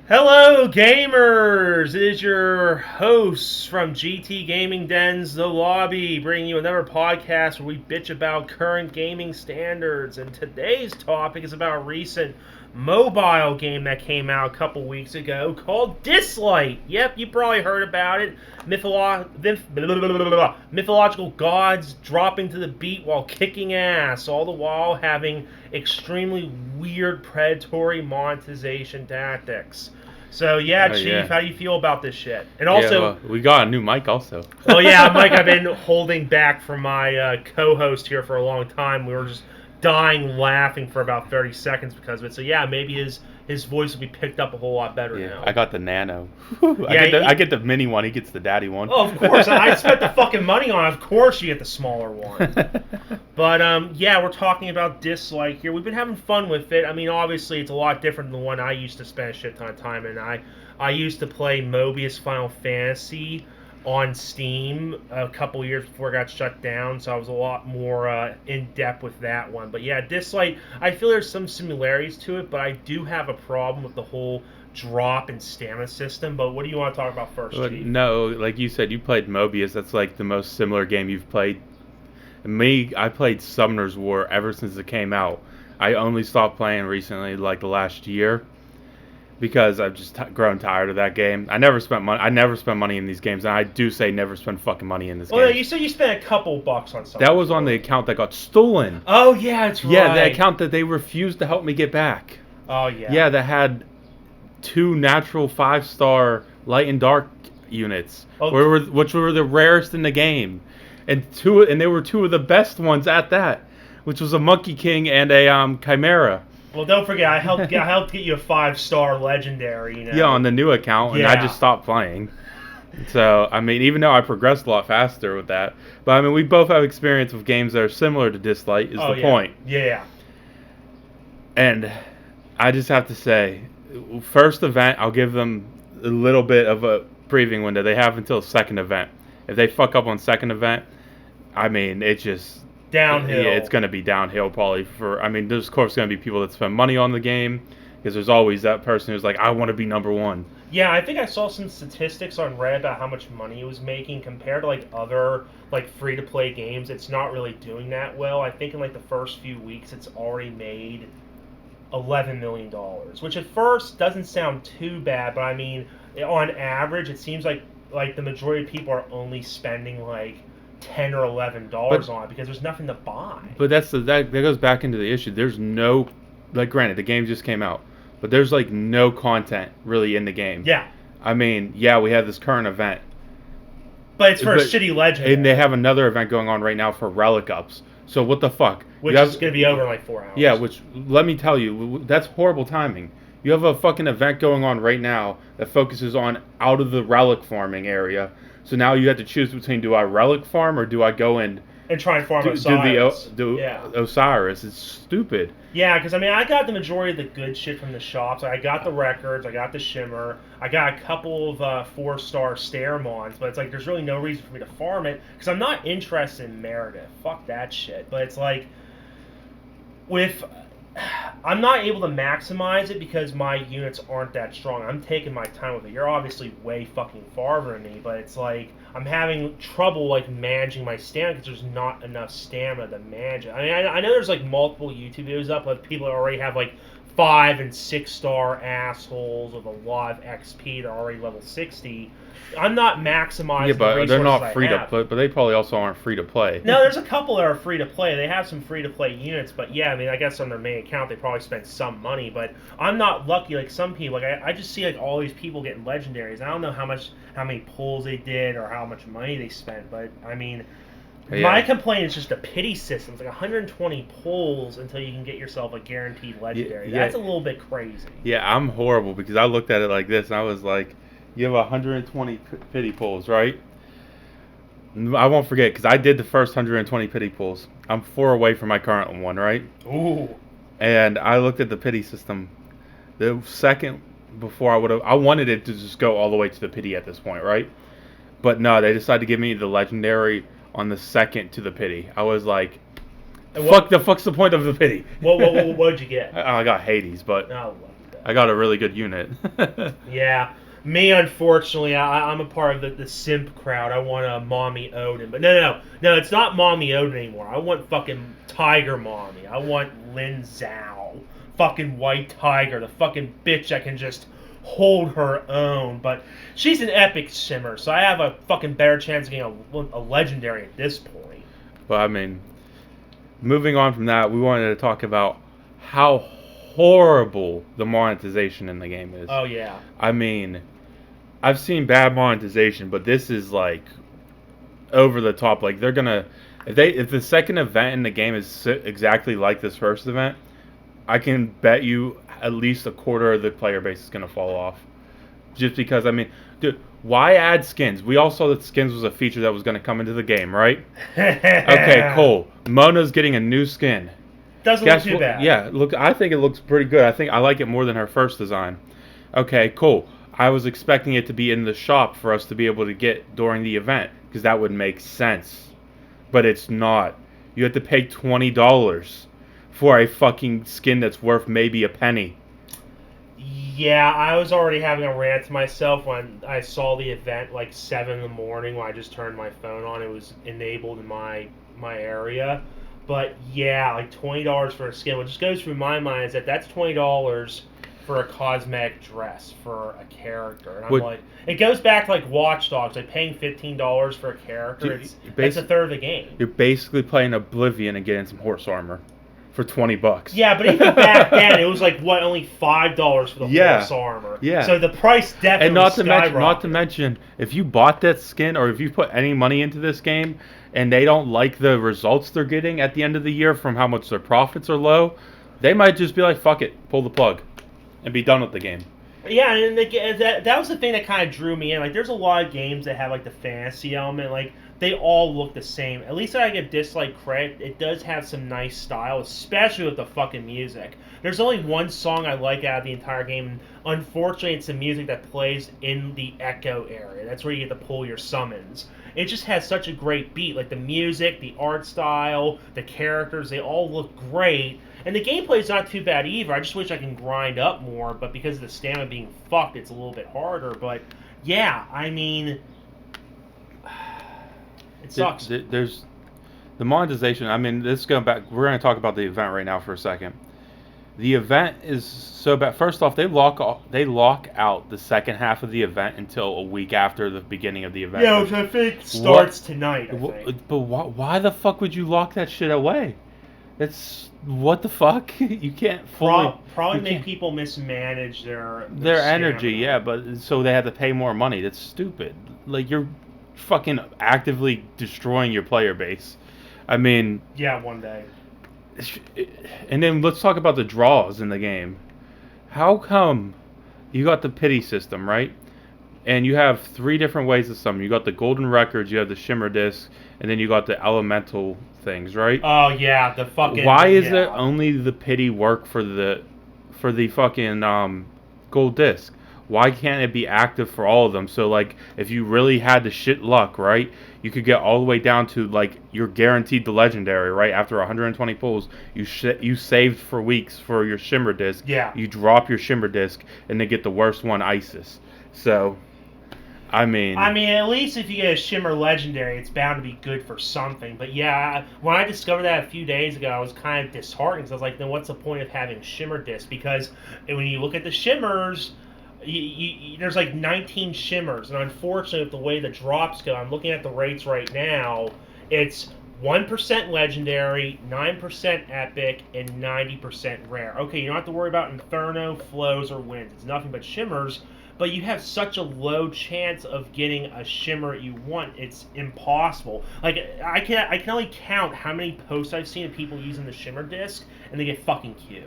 Hello, gamers! It is your hosts from GT Gaming Den's The Lobby, bringing you another podcast where we bitch about current gaming standards. And today's topic is about a recent mobile game that came out a couple weeks ago called Dislyte. Yep, you probably heard about it. Mythological gods dropping to the beat while kicking ass, all the while having extremely weird predatory monetization tactics. So Chief, how do you feel about this shit? And also, we got a new mic also. Oh yeah, Mike, I've been holding back from my co-host here for a long time. We were just dying laughing for about 30 seconds because of it. So yeah, maybe his voice will be picked up a whole lot better now. I got the Nano. I get the mini one. He gets the daddy one. Oh, of course. I spent the fucking money on it. Of course you get the smaller one. But we're talking about Dislyte here. We've been having fun with it. I mean, obviously it's a lot different than the one I used to spend a shit ton of time in. I used to play Mobius Final Fantasy on Steam a couple years before it got shut down, so I was a lot more in-depth with that one. But yeah, Dislyte, I feel there's some similarities to it, but I do have a problem with the whole drop and stamina system. But what do you want to talk about first, Chief? No, like you said, you played Mobius. That's like the most similar game you've played. Me, I played Summoner's War ever since it came out. I only stopped playing recently, like the last year, because I've just grown tired of that game. I never spent money in these games, and I do say never spend fucking money in this game. Oh, yeah, you said you spent a couple bucks on something. That was on the account that got stolen. Oh, yeah, that's right. Yeah, the account that they refused to help me get back. Oh, yeah. Yeah, that had 2 natural 5-star light and dark units, which were the rarest in the game. And they were 2 of the best ones at that, which was a Monkey King and a Chimera. Well, don't forget, I helped get you a 5-star legendary, Yeah, on the new account, and I just stopped playing. So, I mean, even though I progressed a lot faster with that, but I mean, we both have experience with games that are similar to Dislyte, is the point. Yeah. And I just have to say, first event, I'll give them a little bit of a previewing window. They have until second event. If they fuck up on second event, I mean, it's just downhill. Yeah, it's going to be downhill probably there's of course going to be people that spend money on the game, because there's always that person who's like, I want to be number one. Yeah, I think I saw some statistics on Reddit about how much money it was making compared to like other like free-to-play games. It's not really doing that well. I think in like the first few weeks it's already made $11 million, which at first doesn't sound too bad, but I mean, on average it seems like the majority of people are only spending like $10 or $11 on it because there's nothing to buy. But that goes back into the issue. There's no, like, granted, the game just came out, but there's like no content really in the game. Yeah. I mean, yeah, we have this current event, but it's for a shitty legend, and they have another event going on right now for relic ups. So what the fuck? Which is going to be over in like 4 hours. Yeah, which, let me tell you, that's horrible timing. You have a fucking event going on right now that focuses on out of the relic farming area. So now you have to choose between, do I relic farm or do I go and try and farm Osiris? Osiris. It's stupid. Yeah, because I mean, I got the majority of the good shit from the shops. I got the records, I got the shimmer, I got a couple of 4-star Stairmons, but it's like there's really no reason for me to farm it because I'm not interested in Meredith. Fuck that shit. But it's like, I'm not able to maximize it because my units aren't that strong. I'm taking my time with it. You're obviously way fucking farther than me, but it's like I'm having trouble like managing my stamina because there's not enough stamina to manage it. I mean, I know there's like multiple YouTube videos up of people that already have like 5 and 6-star assholes with a lot of XP. They're already level 60. I'm not maximizing. Yeah, but they're not free to play. But they probably also aren't free to play. No, there's a couple that are free to play. They have some free to play units, but yeah, I mean, I guess on their main account they probably spend some money. But I'm not lucky like some people. Like I just see like all these people getting legendaries. I don't know how many pulls they did or how much money they spent, but I mean. Yeah. My complaint is just a pity system. It's like 120 pulls until you can get yourself a guaranteed legendary. Yeah. That's a little bit crazy. Yeah, I'm horrible because I looked at it like this and I was like, you have 120 pity pulls, right? I won't forget because I did the first 120 pity pulls. I'm 4 away from my current one, right? Ooh. And I looked at the pity system. The second before I wanted it to just go all the way to the pity at this point, right? But no, they decided to give me the legendary on the second to the pity. I was like, the fuck's the point of the pity? What'd you get? I got Hades, but I got a really good unit. Yeah. Me, unfortunately, I'm a part of the simp crowd. I want a Mommy Odin. But no, it's not Mommy Odin anymore. I want fucking Tiger Mommy. I want Lin Zhao. Fucking White Tiger. The fucking bitch that can just hold her own. But she's an epic shimmer, so I have a fucking better chance of getting a legendary at this point. But I mean, moving on from that, we wanted to talk about how horrible the monetization in the game is. Oh, yeah. I mean, I've seen bad monetization, but this is like over the top. Like they're gonna, if the second event in the game is exactly like this first event, I can bet you at least a quarter of the player base is gonna fall off. Just because, I mean, dude, why add skins? We all saw that skins was a feature that was gonna come into the game, right? Okay, cool. Mona's getting a new skin. Doesn't look too bad. Yeah, look, I think it looks pretty good. I like it more than her first design. Okay, cool. I was expecting it to be in the shop for us to be able to get during the event, because that would make sense. But it's not. You have to pay $20 for a fucking skin that's worth maybe a penny. Yeah, I was already having a rant to myself when I saw the event like 7 in the morning when I just turned my phone on. It was enabled in my area. But yeah, like $20 for a skin. What just goes through my mind is that that's $20 for a cosmetic dress for a character. And I'm like, it goes back to like Watch Dogs, like paying $15 for a character. It's a third of the game. You're basically playing Oblivion and getting some horse armor for $20. Yeah, but even back then, it was like what, only $5 for the horse armor. Yeah. So the price definitely and skyrocketed. not to mention, if you bought that skin or if you put any money into this game and they don't like the results they're getting at the end of the year from how much their profits are low, they might just be like, fuck it, pull the plug, and be done with the game. Yeah, and that was the thing that kind of drew me in. Like, there's a lot of games that have like the fantasy element. Like, they all look the same. At least I give Dislyte credit. It does have some nice style, especially with the fucking music. There's only one song I like out of the entire game. Unfortunately, it's the music that plays in the Echo area. That's where you get to pull your summons. It just has such a great beat. Like, the music, the art style, the characters, they all look great. And the gameplay is not too bad either. I just wish I can grind up more, but because of the stamina being fucked, it's a little bit harder. But, yeah, I mean, it sucks. There's the monetization. I mean, this is going back. We're going to talk about the event right now for a second. The event is so bad. First off, they lock out the second half of the event until a week after the beginning of the event. Yeah, which I think starts tonight. I think. But why the fuck would you lock that shit away? It's what the fuck? You can't probably make people mismanage their energy. Yeah, but so they have to pay more money. That's stupid. Like, you're fucking actively destroying your player base. I mean, yeah, one day. And then let's talk about the draws in the game. How come you got the pity system, right? And you have 3 different ways to summon. You got the golden records, you have the shimmer disc, and then you got the elemental things, right? Oh yeah, the fucking. Why is it only the pity work for the fucking gold disc? Why can't it be active for all of them? So, like, if you really had the shit luck, right, you could get all the way down to, like, you're guaranteed the legendary, right? After 120 pulls, you saved for weeks for your shimmer disc. Yeah. You drop your shimmer disc, and then get the worst one, Isis. So, I mean, at least if you get a shimmer legendary, it's bound to be good for something. But yeah, when I discovered that a few days ago, I was kind of disheartened. Because I was like, then what's the point of having shimmer disc? Because when you look at the shimmers, there's like 19 shimmers, and unfortunately, with the way the drops go, I'm looking at the rates right now. It's 1% legendary, 9% epic, and 90% rare. Okay, you don't have to worry about Inferno, flows, or wins. It's nothing but shimmers. But you have such a low chance of getting a shimmer you want. It's impossible. Like, I can only count how many posts I've seen of people using the shimmer disc, and they get fucking Q.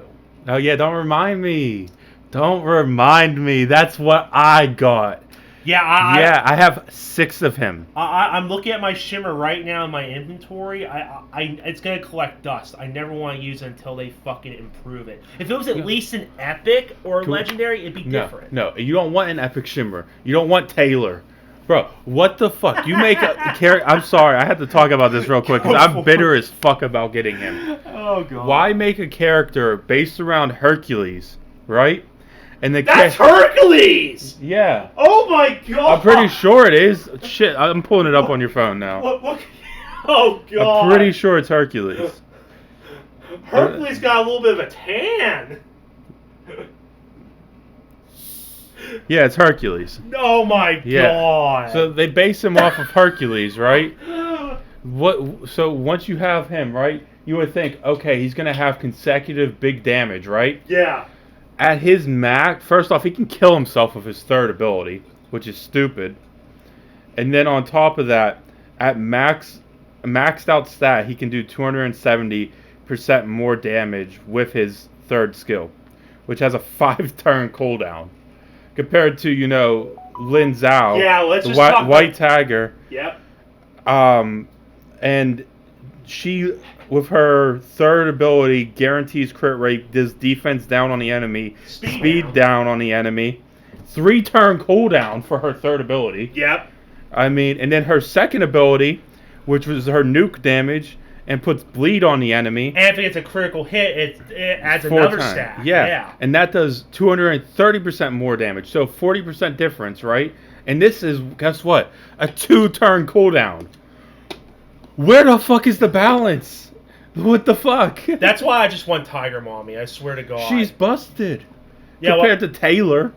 Oh yeah, don't remind me. Don't remind me. That's what I got. Yeah, I have 6 of him. I'm looking at my shimmer right now in my inventory. It's gonna collect dust. I never want to use it until they fucking improve it. If it was at least an epic or legendary, it'd be different. No, you don't want an epic shimmer. You don't want Taylor. Bro, what the fuck? You make a character. I'm sorry, I had to talk about this real quick because I'm bitter as fuck about getting him. Oh god. Why make a character based around Hercules, right? And the That's Hercules! Yeah. Oh my god! I'm pretty sure it is. Shit, I'm pulling it up on your phone now. Look. Oh god. I'm pretty sure it's Hercules. Hercules got a little bit of a tan. Yeah, it's Hercules. Oh my god. So they base him off of Hercules, right? So once you have him, right, you would think, okay, he's gonna have consecutive big damage, right? Yeah. At his max, first off, he can kill himself with his third ability, which is stupid. And then on top of that, at maxed out stat, he can do 270% more damage with his third skill, which has a 5-turn cooldown. Compared to, Lin Zhao, yeah, let's the just white tiger. Yep. And she, with her third ability, guarantees crit rate, does defense down on the enemy, speed down on the enemy, 3-turn cooldown for her third ability. Yep. And then her second ability, which was her nuke damage, and puts bleed on the enemy. And if it's a critical hit, it adds another stat. Yeah. And that does 230% more damage. So 40% difference, right? And this is, guess what? A 2-turn cooldown. Where the fuck is the balance? What the fuck? That's why I just want Tiger Mommy, I swear to God. She's busted. Yeah, compared to Taylor.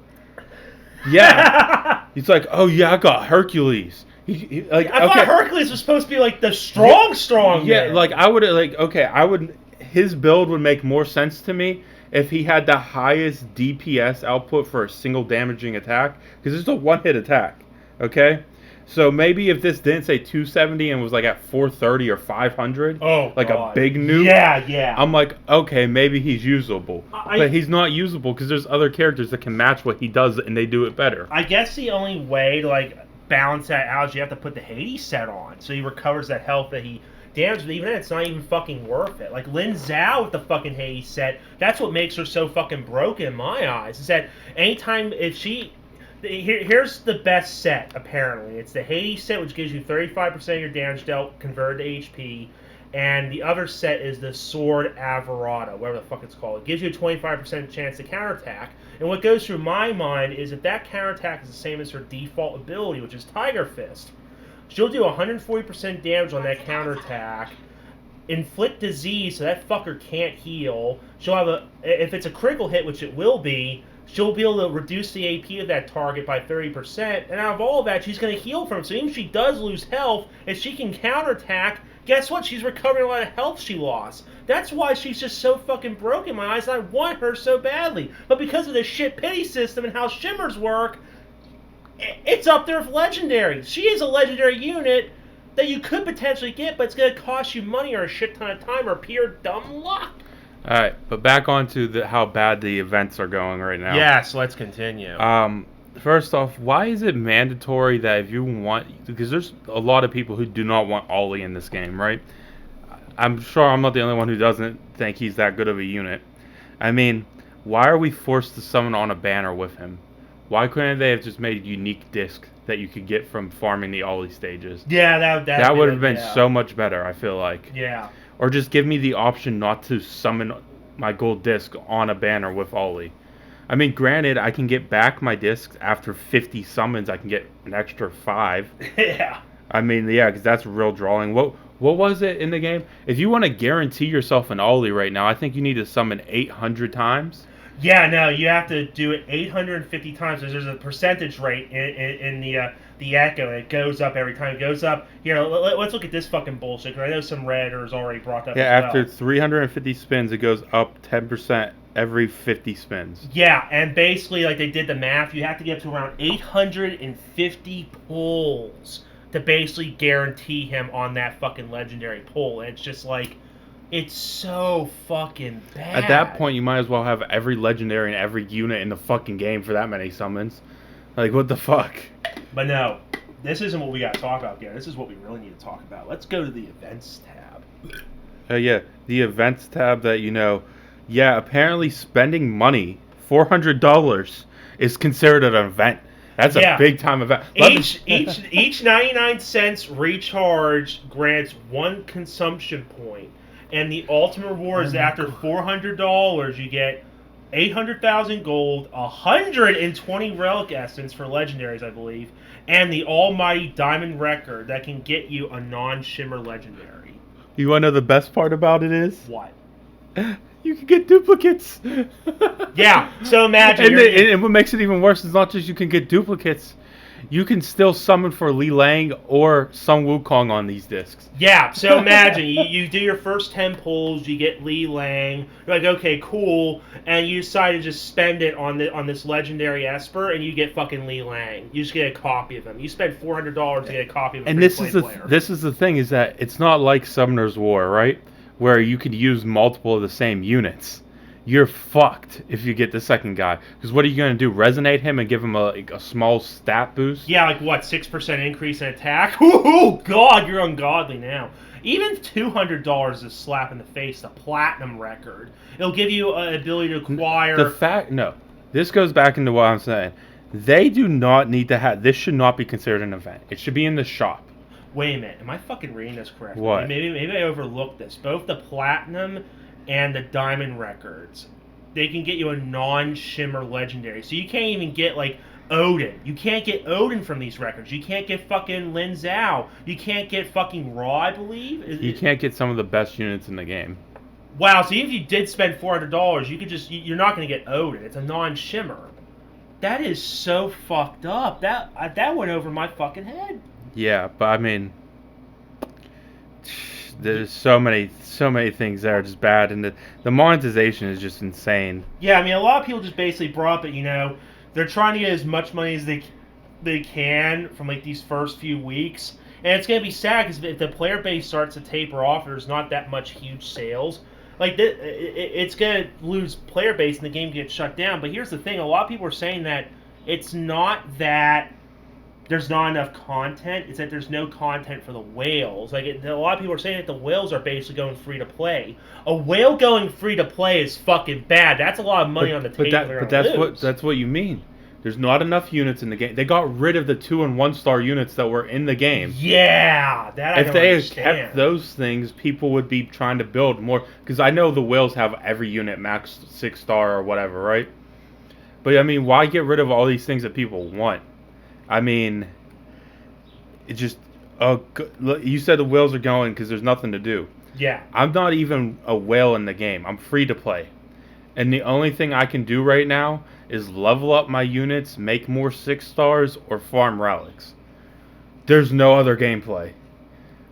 Yeah. He's like, oh yeah, I got Hercules. I thought Hercules was supposed to be like the strong yeah, man. like I would his build would make more sense to me if he had the highest DPS output for a single damaging attack, because it's a one-hit attack. Okay? So maybe if this didn't say 270 and was like at 430 or 500, like God. A big nuke. Yeah. I'm like, okay, maybe he's usable. But he's not usable because there's other characters that can match what he does and they do it better. I guess the only way to balance that out is you have to put the Hades set on, so he recovers that health that he damaged. But even then, it's not even fucking worth it. Like Lin Zhao with the fucking Hades set, that's what makes her so fucking broken in my eyes. Is that anytime if she here's the best set, apparently. It's the Hades set, which gives you 35% of your damage dealt converted to HP. And the other set is the Sword Averata, whatever the fuck it's called. It gives you a 25% chance to counterattack. And what goes through my mind is if that counterattack is the same as her default ability, which is Tiger Fist, she'll do 140% damage on that counterattack, inflict disease so that fucker can't heal. She'll have if it's a critical hit, which it will be, she'll be able to reduce the AP of that target by 30%, and out of all of that, she's going to heal from it. So even if she does lose health, if she can counterattack, guess what? She's recovering a lot of health she lost. That's why she's just so fucking broken in my eyes, and I want her so badly. But because of the shit pity system and how shimmers work, it's up there with legendary. She is a legendary unit that you could potentially get, but it's going to cost you money or a shit ton of time or pure dumb luck. All right, but back on to how bad the events are going right now. Yes, let's continue. First off, why is it mandatory that if you want... Because there's a lot of people who do not want Ollie in this game, right? I'm sure I'm not the only one who doesn't think he's that good of a unit. I mean, why are we forced to summon on a banner with him? Why couldn't they have just made a unique disc that you could get from farming the Ollie stages? Yeah, that would have been so much better, I feel like. Yeah. Or just give me the option not to summon my gold disc on a banner with Ollie. I mean, granted, I can get back my discs after 50 summons. I can get an extra 5. Yeah. I mean, yeah, because that's real drawing. What was it in the game? If you want to guarantee yourself an Ollie right now, I think you need to summon 800 times. Yeah, no, you have to do it 850 times. There's a percentage rate in the Echo, and it goes up every time. It goes up. Let's look at this fucking bullshit, because I know some Redditors already brought that up. Yeah, after 350 spins, it goes up 10% every 50 spins. Yeah, and basically, they did the math, you have to get up to around 850 pulls to basically guarantee him on that fucking legendary pull. And it's just it's so fucking bad. At that point, you might as well have every legendary and every unit in the fucking game for that many summons. What the fuck? But no, this isn't what we got to talk about, Gary. This is what we really need to talk about. Let's go to the events tab. Yeah, the events tab that, apparently spending money, $400, is considered an event. That's a big time event. Each 99 cents recharge grants 1 consumption point. And the ultimate reward is after $400, you get 800,000 gold, 120 relic essence for legendaries, I believe, and the almighty diamond record that can get you a non-shimmer legendary. You want to know the best part about it is? What? You can get duplicates. Yeah, so imagine. And what makes it even worse is not just you can get duplicates, you can still summon for Li Lang or Sun Wukong on these discs. Yeah, so imagine you do your first 10 pulls, you get Li Lang, you're like, okay, cool, and you decide to just spend it on this legendary Esper, and you get fucking Li Lang. You just get a copy of him. You spend $400 to get a copy of him. And this is the thing, is that it's not like Summoner's War, right? Where you could use multiple of the same units. You're fucked if you get the second guy. Because what are you going to do? Resonate him and give him a small stat boost? Yeah, like what, 6% increase in attack? Oh, God, you're ungodly now. Even $200 is a slap in the face, the platinum record. It'll give you an ability to acquire... No. This goes back into what I'm saying. They do not need to have... This should not be considered an event. It should be in the shop. Wait a minute. Am I fucking reading this correctly? What? Maybe I overlooked this. Both the platinum and the diamond records, they can get you a non-shimmer legendary. So you can't even get, like, Odin. You can't get Odin from these records. You can't get fucking Lin Zhao. You can't get fucking Raw, I believe. You can't get some of the best units in the game. Wow, so even if you did spend $400, you could just... You're not going to get Odin. It's a non-shimmer. That is so fucked up. That went over my fucking head. Yeah, but I mean... There's so many things that are just bad, and the monetization is just insane. Yeah, I mean, a lot of people just basically brought up that, they're trying to get as much money as they can from, like, these first few weeks. And it's going to be sad, because if the player base starts to taper off, there's not that much huge sales. Like, it's going to lose player base and the game gets shut down. But here's the thing. A lot of people are saying that it's not that there's not enough content. It's that there's no content for the whales. Like, a lot of people are saying that the whales are basically going free to play. A whale going free to play is fucking bad. That's a lot of money on the table. But that's what you mean. There's not enough units in the game. They got rid of the 2- and 1-star units that were in the game. Yeah, that I don't understand. If they had kept those things, people would be trying to build more. Because I know the whales have every unit max 6-star or whatever, right? But I mean, why get rid of all these things that people want? I mean, it just... you said the whales are going because there's nothing to do. Yeah. I'm not even a whale in the game. I'm free to play. And the only thing I can do right now is level up my units, make more 6-stars, or farm relics. There's no other gameplay.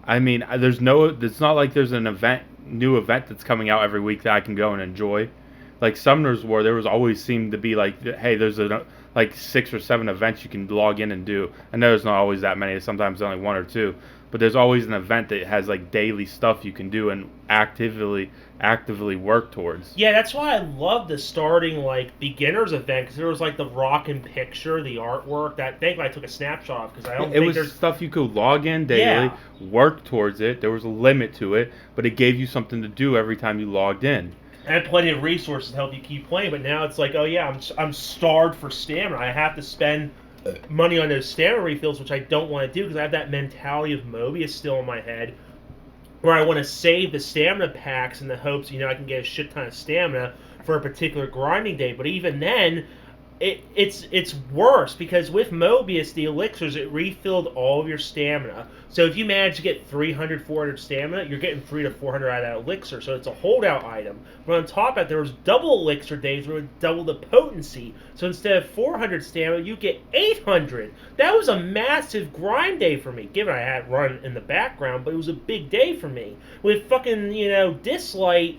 I mean, it's not like there's an new event that's coming out every week that I can go and enjoy. Like Summoner's War, there was always seemed to be like, hey, there's like 6 or 7 events you can log in and do. I know there's not always that many. Sometimes only 1 or 2. But there's always an event that has like daily stuff you can do and actively work towards. Yeah, that's why I love the starting like beginners event, because there was like the rockin' picture, the artwork. That thing I took a snapshot of, because I don't think there's stuff you could log in daily, work towards it. There was a limit to it, but it gave you something to do every time you logged in. And plenty of resources to help you keep playing. But now it's like, oh yeah, I'm starved for stamina. I have to spend money on those stamina refills, which I don't want to do, because I have that mentality of Mobius still in my head, where I want to save the stamina packs in the hopes, I can get a shit ton of stamina for a particular grinding day. But even then, it's worse, because with Mobius, the elixirs, it refilled all of your stamina. So if you manage to get 300, 400 stamina, you're getting 300 to 400 out of that elixir. So it's a holdout item. But on top of that, there was double elixir days where it would double the potency. So instead of 400 stamina, you get 800. That was a massive grind day for me, given I had run in the background, but it was a big day for me. With fucking, Dislyte,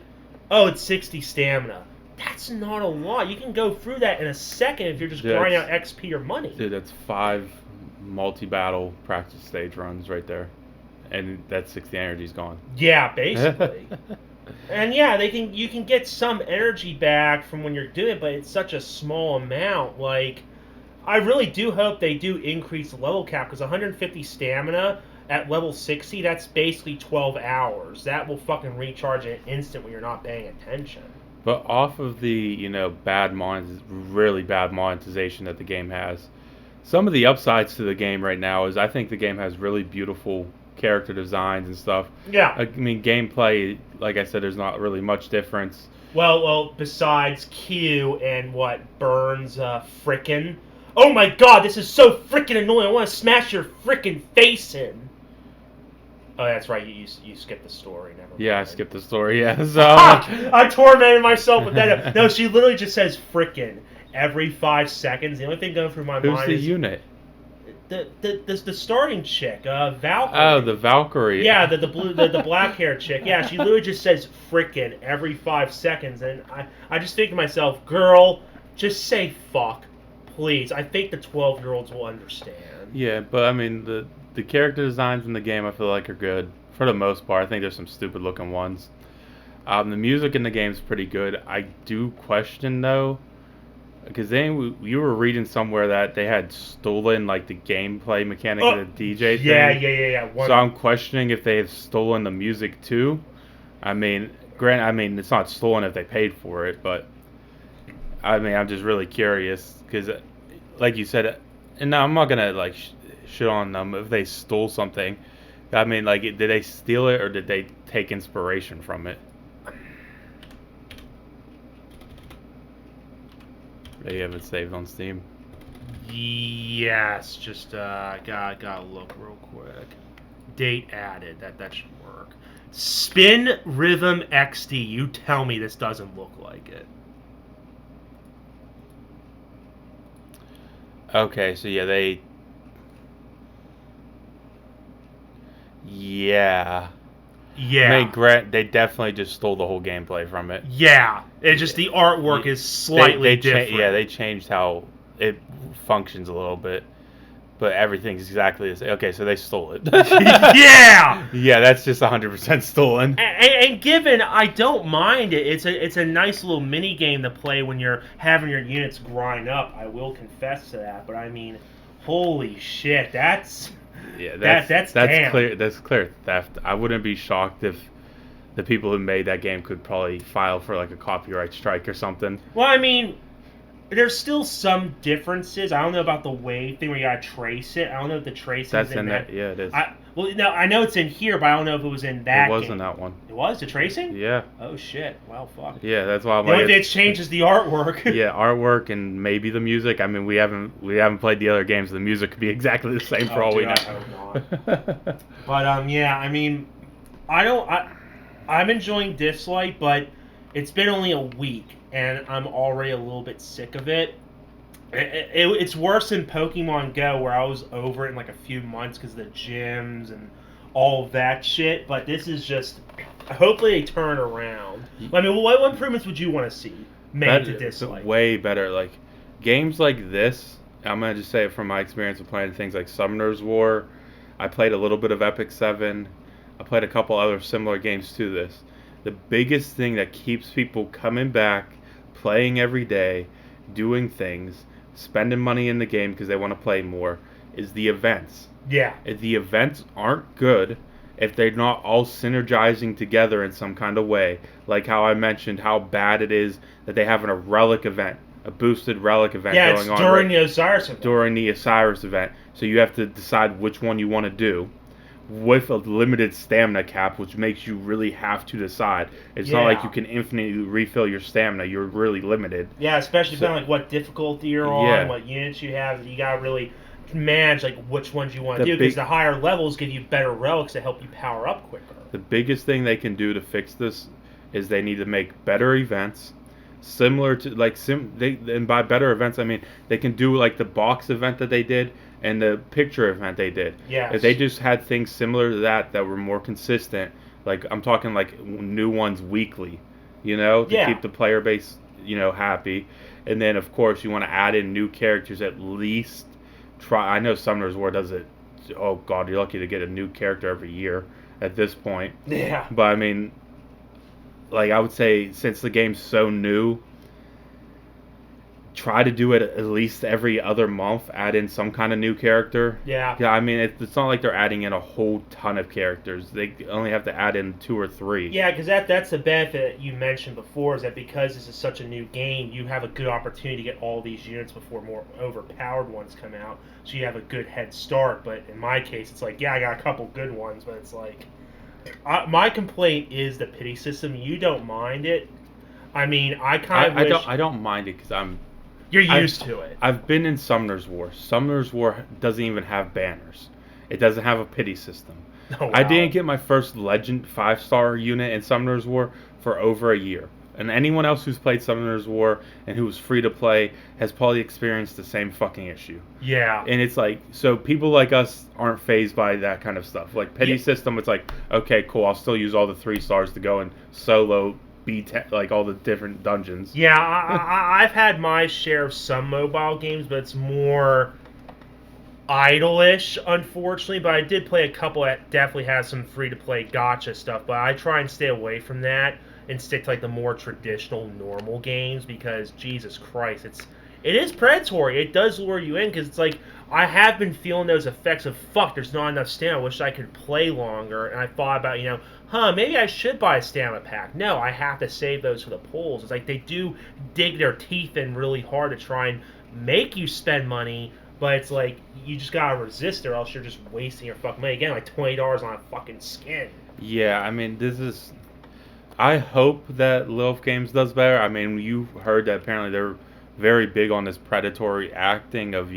it's 60 stamina. That's not a lot. You can go through that in a second if you're just grinding out XP or money. Dude, that's 5 multi-battle practice stage runs right there. And that 60 energy's gone. Yeah, basically. And yeah, you can get some energy back from when you're doing it, but it's such a small amount. Like, I really do hope they do increase the level cap, because 150 stamina at level 60, that's basically 12 hours. That will fucking recharge in an instant when you're not paying attention. But off of the, really bad monetization that the game has, some of the upsides to the game right now is I think the game has really beautiful character designs and stuff. Yeah. I mean, gameplay, like I said, there's not really much difference. Well, besides Q and what Burns, frickin'. Oh my God, this is so frickin' annoying. I want to smash your frickin' face in. Oh, that's right. You skipped the story. Never mind. Yeah, I skipped the story. Yeah, so I tormented myself with that. No, she literally just says frickin' every 5 seconds. The only thing going through my who's mind the is unit? the starting chick, Valkyrie. Oh, the Valkyrie. Yeah, the black haired chick. Yeah, she literally just says frickin' every 5 seconds, and I just think to myself, girl, just say fuck, please. I think the 12-year-olds will understand. Yeah, but I mean the character designs in the game I feel like are good for the most part. I think there's some stupid looking ones. The music in the game is pretty good. I do question though, because then you were reading somewhere that they had stolen like the gameplay mechanic of the DJ thing. Yeah. So I'm questioning if they have stolen the music too. I mean, it's not stolen if they paid for it, but I mean, I'm just really curious because, like you said, and now I'm not gonna like shit on them if they stole something. I mean, like, did they steal it or did they take inspiration from it? They haven't saved on Steam. Yes, just gotta look real quick. Date added. That should work. Spin Rhythm XD. You tell me this doesn't look like it. Okay, so yeah, yeah. Yeah. They definitely just stole the whole gameplay from it. Yeah. It's just the artwork is slightly different. Yeah, they changed how it functions a little bit, but everything's exactly the same. Okay, so they stole it. Yeah. Yeah, that's just 100% stolen. And given I don't mind it, it's a nice little mini game to play when you're having your units grind up. I will confess to that, but I mean, holy shit, that's that's damn. clear. That's clear theft. I wouldn't be shocked if the people who made that game could probably file for like a copyright strike or something. Well, I mean, there's still some differences. I don't know about the wave thing where you gotta trace it. I don't know if the tracing is in that. Yeah, it is. I know it's in here, but I don't know if it was in that. It was game. in that one. It was the tracing. Yeah. Oh shit! Wow, fuck. Yeah, that's why I'm the only thing that's changed is the artwork. Yeah, artwork and maybe the music. I mean, we haven't played the other games. The music could be exactly the same for all we know. I hope not. But yeah, I mean, I'm enjoying Dislyte, but it's been only a week, and I'm already a little bit sick of it. It's worse than Pokemon Go, where I was over it in like a few months because of the gyms and all of that shit. But this is just, hopefully they turn around. I mean, what improvements would you want to see made to Dislyte? Way better. Like, games like this, I'm going to just say it from my experience of playing things like Summoner's War. I played a little bit of Epic 7. I played a couple other similar games to this. The biggest thing that keeps people coming back, playing every day, doing things, spending money in the game because they want to play more, is the events. Yeah. If the events aren't good, if they're not all synergizing together in some kind of way, like how I mentioned how bad it is that they have a relic event, a boosted relic event going on. Yeah, during the Osiris event. During the Osiris event. So you have to decide which one you want to do with a limited stamina cap, which makes you really have to decide. It's not like you can infinitely refill your stamina. You're really limited. Yeah, especially depending on like what difficulty you're on, what units you have. You gotta really manage like which ones you want to do, because the higher levels give you better relics that help you power up quicker. The biggest thing they can do to fix this is they need to make better events, similar to like and by better events I mean they can do like the box event that they did and the picture event they did. Yeah. If they just had things similar to that were more consistent, like I'm talking like new ones weekly, to keep the player base, happy. And then of course you want to add in new characters at least. I know Summoner's War does it. Oh God, you're lucky to get a new character every year at this point. Yeah. But I mean, like I would say, since the game's so new, try to do it at least every other month. Add in some kind of new character. Yeah. Yeah. I mean, it's not like they're adding in a whole ton of characters. They only have to add in 2 or 3. Yeah, because that's the benefit you mentioned before, is that because this is such a new game, you have a good opportunity to get all these units before more overpowered ones come out. So you have a good head start. But in my case, it's like, yeah, I got a couple good ones, but it's like, my complaint is the pity system. You don't mind it. I mean, I kind of wish I don't mind it because you're I've, used to it. I've been in Summoner's War. Summoner's War doesn't even have banners. It doesn't have a pity system. Oh, I wow. didn't get my first Legend 5-star unit in Summoner's War for over a year. And anyone else who's played Summoner's War and who was free to play has probably experienced the same fucking issue. Yeah. And it's like, so people like us aren't phased by that kind of stuff. Like pity Yeah. system, it's like, okay, cool, I'll still use all the 3 stars to go and solo beat like all the different dungeons. Yeah, I've had my share of some mobile games, but it's more idle-ish, unfortunately. But I did play a couple that definitely has some free-to-play gotcha stuff. But I try and stay away from that and stick to like the more traditional, normal games because Jesus Christ, it is predatory. It does lure you in because it's like I have been feeling those effects of fuck. There's not enough stamina. I wish I could play longer. And I thought about maybe I should buy a stamina pack. No, I have to save those for the pulls. It's like they do dig their teeth in really hard to try and make you spend money. But it's like you just gotta resist, or else you're just wasting your fucking money. Again, like $20 on a fucking skin. Yeah, I mean, this is. I hope that Lilith Games does better. I mean, you heard that apparently they're very big on this predatory acting of,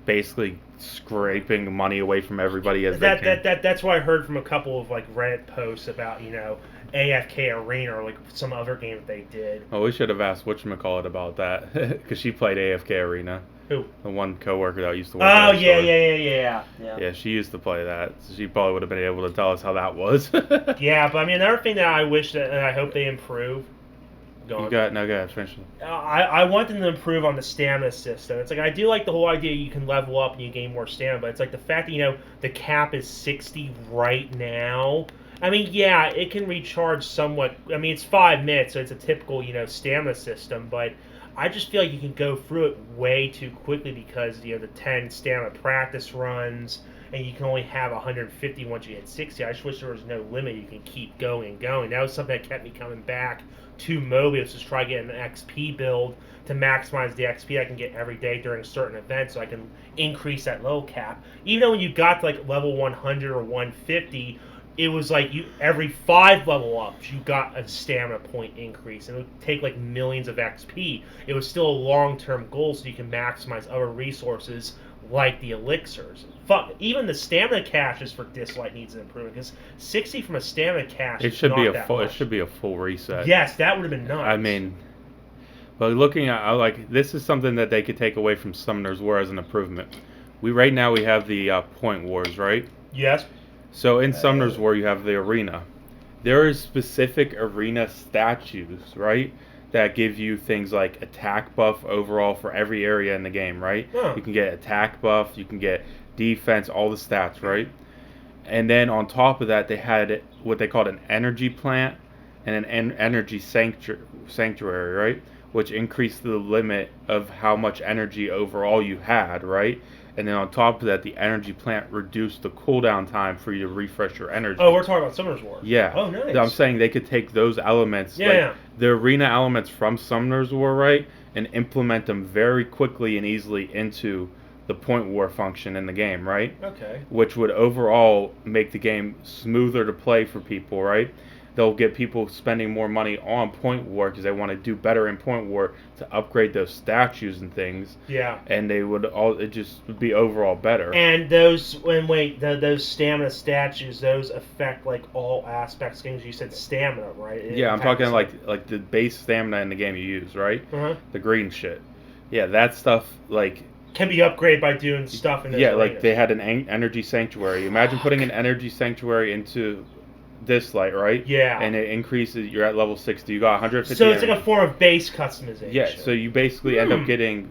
basically scraping money away from everybody as they can. That's what I heard from a couple of like Reddit posts about AFK Arena or like some other game that they did. Oh, we should have asked whatchamacallit about that because she played AFK Arena. Who? The one coworker that used to work. Oh at the yeah, store. yeah. Yeah, she used to play that, so she probably would have been able to tell us how that was. Yeah, but I mean, another thing that I wish that and I hope they improve. Go ahead, finish it. I want them to improve on the stamina system. It's like I do like the whole idea you can level up and you gain more stamina, but it's like the fact that the cap is 60 right now. I mean, yeah, it can recharge somewhat. I mean, it's 5 minutes, so it's a typical stamina system, but I just feel like you can go through it way too quickly because the 10 stamina practice runs, and you can only have 150 once you hit 60. I just wish there was no limit. You can keep going and going. That was something that kept me coming back to Mobius to try getting an XP build to maximize the XP I can get every day during certain events, so I can increase that level cap. Even though when you got to like level 100 or 150. It was like every 5 level ups, you got a stamina point increase, and it would take like millions of XP. It was still a long-term goal, so you can maximize other resources like the elixirs. Fuck, even the stamina caches for Dislyte needs an improvement because 60 from a stamina cache. It should be a full. It should be a full reset. Yes, that would have been nice. I mean, but looking at this is something that they could take away from Summoner's War as an improvement. Right now we have the point wars, right? Yes. So in Summoner's War, you have the arena. There is specific arena statues, right, that give you things like attack buff overall for every area in the game, right? Huh. You can get attack buff, you can get defense, all the stats, right? And then on top of that, they had what they called an energy plant and an energy sanctuary, right? Which increased the limit of how much energy overall you had, right? And then on top of that, the energy plant reduced the cooldown time for you to refresh your energy. Oh, we're talking about Summoner's War. Yeah. Oh, nice. I'm saying they could take those elements, the arena elements from Summoner's War, right, and implement them very quickly and easily into the point war function in the game, right? Okay. Which would overall make the game smoother to play for people, right? They'll get people spending more money on Point War because they want to do better in Point War to upgrade those statues and things. Yeah. And it just would be overall better. And those stamina statues, those affect like all aspects of games. You said stamina, right? Yeah, I'm talking like the base stamina in the game you use, right? Uh-huh. The green shit. Yeah, that stuff can be upgraded by doing stuff in those arenas. Like they had an energy sanctuary. Imagine putting an energy sanctuary into Dislyte, right? Yeah. And it increases. You're at level 60. You got 150. So it's like a form of base customization. Yeah. So you basically end up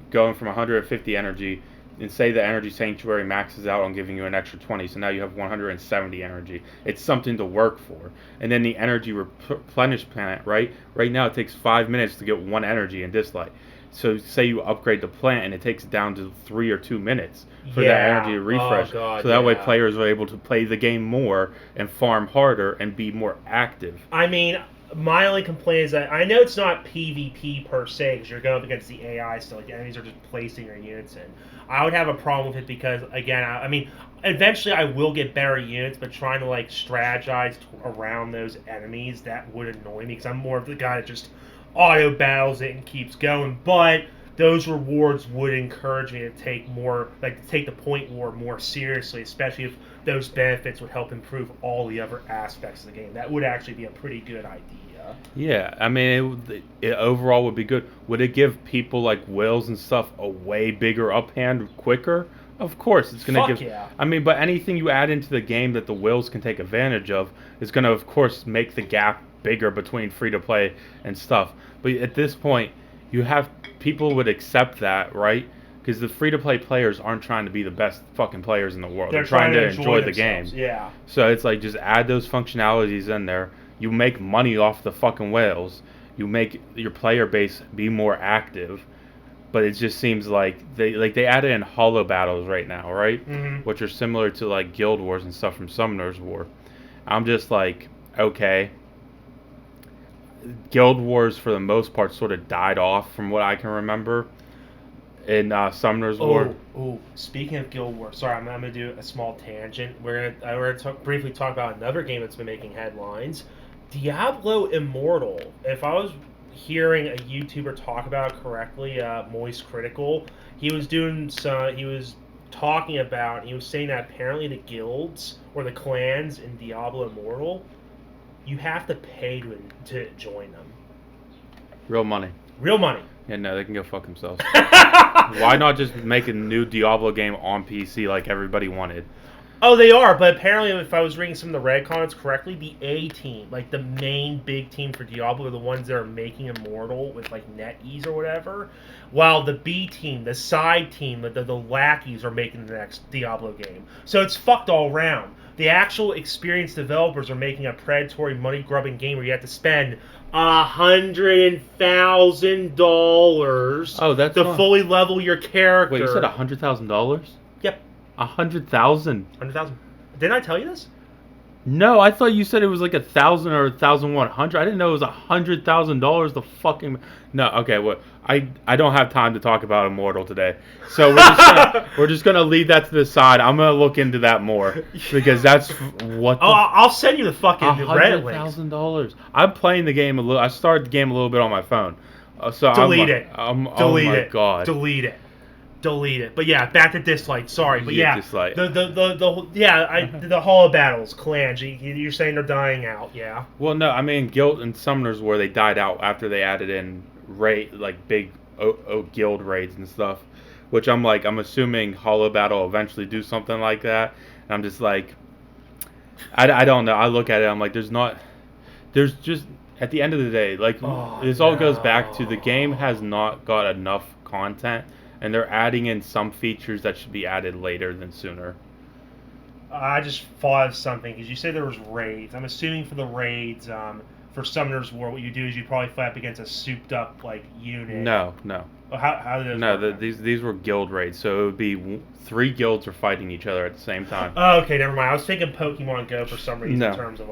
going from 150 energy, and say the energy sanctuary maxes out on giving you an extra 20. So now you have 170 energy. It's something to work for. And then the energy replenish plant, right? Right now it takes 5 minutes to get 1 energy in Dislyte. So say you upgrade the plant and it takes down to 3 or 2 minutes for that energy to refresh. Oh, God, so that way players are able to play the game more and farm harder and be more active. I mean, my only complaint is that I know it's not PvP per se because you're going up against the AI still. Like the enemies are just placing your units in. I would have a problem with it because, again, I mean, eventually I will get better units, but trying to like strategize around those enemies, that would annoy me because I'm more of the guy that just auto battles it and keeps going. But those rewards would encourage me to take the point war more seriously, especially if those benefits would help improve all the other aspects of the game. That would actually be a pretty good idea. Yeah, I mean, it overall would be good. Would it give people like Wills and stuff a way bigger uphand quicker? Of course, it's gonna Fuck give. yeah. I mean, but anything you add into the game that the Wills can take advantage of is gonna, of course, make the gap bigger between free to play and stuff. But at this point, you have people would accept that, right? Because the free to play players aren't trying to be the best fucking players in the world. They're Trying to enjoy the themselves. game. Yeah. So it's like just add those functionalities in there. You make money off the fucking whales. You make your player base be more active. But it just seems like they added in holo battles right now, right? Mm-hmm. Which are similar to like Guild Wars and stuff from Summoner's War. I'm just like, okay. Guild Wars for the most part sort of died off from what I can remember in Summoner's War. Speaking of Guild Wars, sorry, I'm gonna do a small tangent. We're gonna briefly talk about another game that's been making headlines, Diablo Immortal. If I was hearing a YouTuber talk about it correctly, Moist Critical, he was talking about, he was saying that apparently the guilds or the clans in Diablo Immortal, you have to pay to join them. Real money. Real money. Yeah, no, they can go fuck themselves. Why not just make a new Diablo game on PC like everybody wanted? Oh, they are, but apparently, if I was reading some of the Reddit comments correctly, the A team, like the main big team for Diablo, are the ones that are making Immortal with like NetEase or whatever, while the B team, the side team, the lackeys, are making the next Diablo game. So it's fucked all around. The actual experienced developers are making a predatory money-grubbing game where you have to spend $100,000 to fully level your character. Wait, you said $100,000? Yep. 100,000. 100,000. Didn't I tell you this? No, I thought you said it was like 1,000 or 1,100. I didn't know it was $100,000 to fucking. No, okay. What? I don't have time to talk about Immortal today, so we're just gonna leave that to the side. I'm gonna look into that more because that's what. I'll send you the fucking Reddit links. $100,000. I'm playing the game a little. I started the game a little bit on my phone, so delete it. Delete oh my it. God. Delete it. Delete it. But yeah, back to Dislyte. Sorry, but yeah, Dislyte. the holo battles, clans. You're saying they're dying out? Yeah. Well, no, I mean Guild and Summoners War, they died out after they added in big guild raids and stuff, which I'm assuming holo battle will eventually do something like that. And I'm just like, I don't know. I look at it, I'm like, there's just at the end of the day, this all goes back to the game has not got enough content. And they're adding in some features that should be added later than sooner. I just thought of something, because you said there was raids. I'm assuming for the raids, for Summoner's War, what you do is you probably fight up against a souped-up, unit. No. How did those work? These were guild raids, so it would be 3 guilds are fighting each other at the same time. Oh, okay, never mind. I was thinking Pokemon Go for some reason in terms of,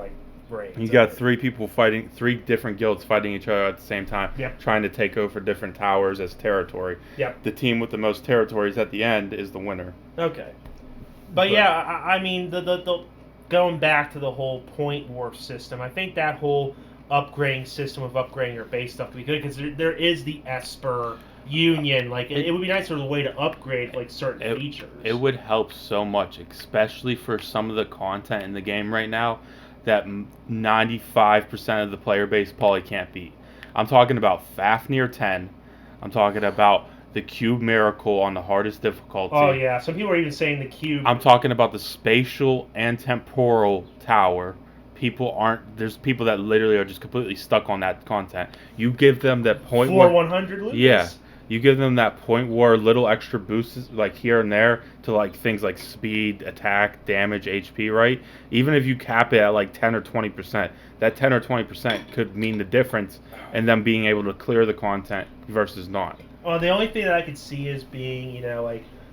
raids. You got 3 people fighting, 3 different guilds fighting each other at the same time, trying to take over different towers as territory. Yep. The team with the most territories at the end is the winner. Okay. But yeah, I mean, the going back to the whole point warp system, I think that whole upgrading system of upgrading your base stuff could be good, because there is the Esper Union. It would be nice if there was a way to upgrade certain features. It would help so much, especially for some of the content in the game right now that 95% of the player base probably can't beat. I'm talking about Fafnir 10. I'm talking about the Cube Miracle on the hardest difficulty. Oh yeah, some people are even saying the Cube. I'm talking about the Spatial and Temporal Tower. There's people that literally are just completely stuck on that content. You give them that point. 100 Lucas. Yeah. You give them that point war, little extra boosts here and there to things like speed, attack, damage, HP, right? Even if you cap it at 10 or 20%, that 10 or 20% could mean the difference in them being able to clear the content versus not. Well, the only thing that I could see as being,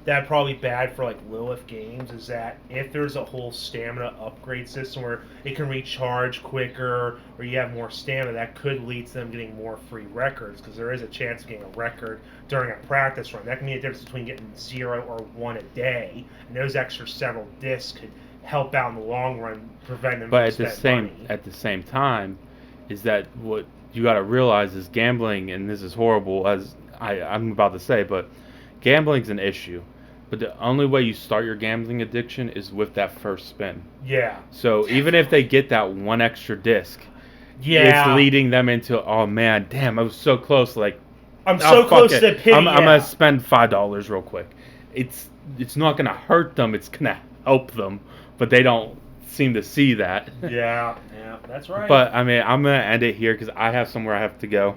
that probably bad for Lilith games is that if there's a whole stamina upgrade system where it can recharge quicker or you have more stamina, that could lead to them getting more free records, because there is a chance of getting a record during a practice run. That can be a difference between getting 0 or 1 a day, and those extra several discs could help out in the long run, prevent them from spending money. At the same time, is that what you got to realize is gambling, and this is horrible as I'm about to say, but gambling's an issue. But the only way you start your gambling addiction is with that first spin. Yeah. So even if they get that one extra disc, Yeah. it's leading them into, oh man, damn, I was so close. Like, I'm so close it. to the pity. I'm gonna spend $5 real quick. It's not gonna hurt them. It's gonna help them, but they don't seem to see that. Yeah, that's right. But I mean, I'm gonna end it here because I have somewhere I have to go.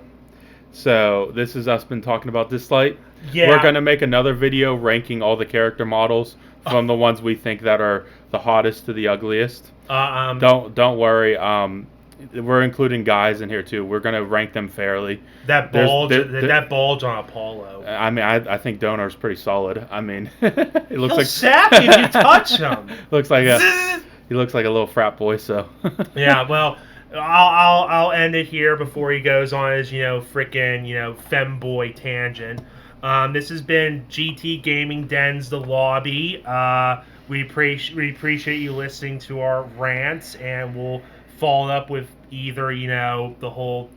So this is us been talking about Dislyte. Yeah. We're gonna make another video ranking all the character models from the ones we think that are the hottest to the ugliest. Don't worry. We're including guys in here too. We're gonna rank them fairly. That bulge, that bulge on Apollo. I mean, I think Donar's pretty solid. I mean, it looks He'll like sap you if you touch him. looks like he looks like a little frat boy. So yeah, well, I'll end it here before he goes on his freaking femboy tangent. This has been GT Gaming Den's The Lobby. We appreciate you listening to our rants, and we'll follow up with either the whole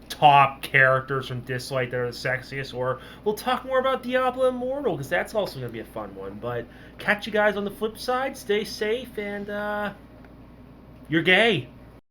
top characters from Dislyte that are the sexiest, or we'll talk more about Diablo Immortal, because that's also going to be a fun one. But catch you guys on the flip side. Stay safe, and you're gay.